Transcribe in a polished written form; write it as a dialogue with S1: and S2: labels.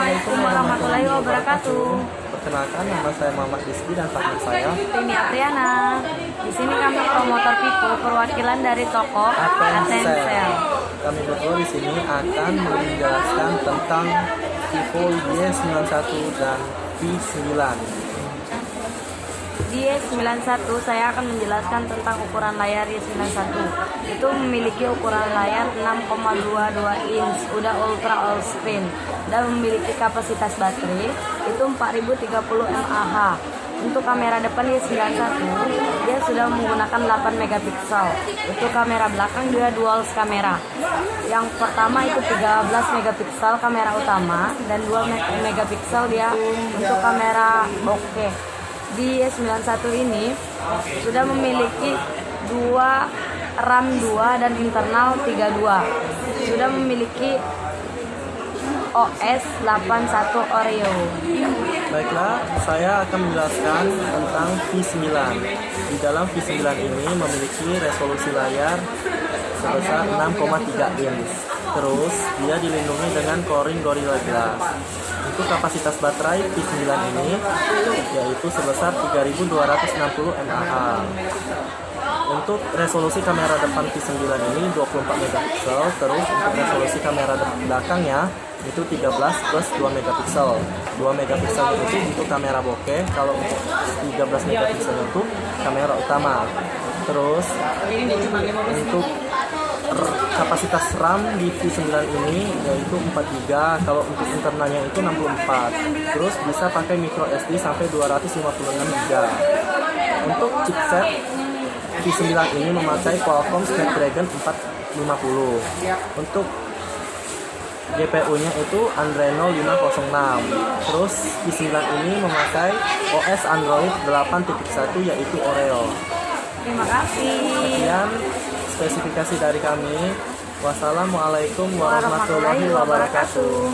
S1: Assalamualaikum warahmatullahi wabarakatuh.
S2: Perkenalkan, nama saya Muhammad Rizky dan partner saya
S1: Rini Apriana. Di sini kami promotor Vivo, perwakilan dari toko Atensel.
S2: Kami berdua di sini akan menjelaskan tentang Vivo Y91 dan V9.
S1: Di Y91 saya akan menjelaskan tentang ukuran layar Y91. Itu memiliki ukuran layar 6,22 inch, udah ultra all screen, dan memiliki kapasitas baterai itu 4030 mAh. Untuk kamera depan Y91 dia sudah menggunakan 8 megapiksel. Untuk kamera belakang dia dual kamera. Yang pertama itu 13 megapiksel kamera utama dan 2 megapiksel dia untuk kamera bokeh. Di Y91 ini sudah memiliki 2 RAM 2 dan internal 32. Sudah memiliki OS 81 Oreo.
S2: Baiklah, saya akan menjelaskan tentang V9. Di dalam V9 ini memiliki resolusi layar sebesar 6,3 inch. Terus dia dilindungi dengan Corning Gorilla Glass. Untuk kapasitas baterai V9 ini yaitu sebesar 3260 mAh. Untuk resolusi kamera depan V9 ini 24 megapiksel. Terus untuk resolusi kamera belakangnya itu 13 plus 2 megapiksel. 2 megapiksel itu untuk kamera bokeh, kalau untuk 13 megapiksel itu kamera utama. Terus untuk kapasitas RAM di V9 ini yaitu 4 GB, kalau untuk internalnya itu 64. Terus bisa pakai micro SD sampai 256 GB. Untuk chipset V9 ini memakai Qualcomm Snapdragon 450. Untuk GPU-nya itu Adreno 506. Terus V9 ini memakai OS Android 8.1 yaitu Oreo.
S1: Terima kasih.
S2: Sekian spesifikasi dari kami. Wassalamualaikum warahmatullahi wabarakatuh.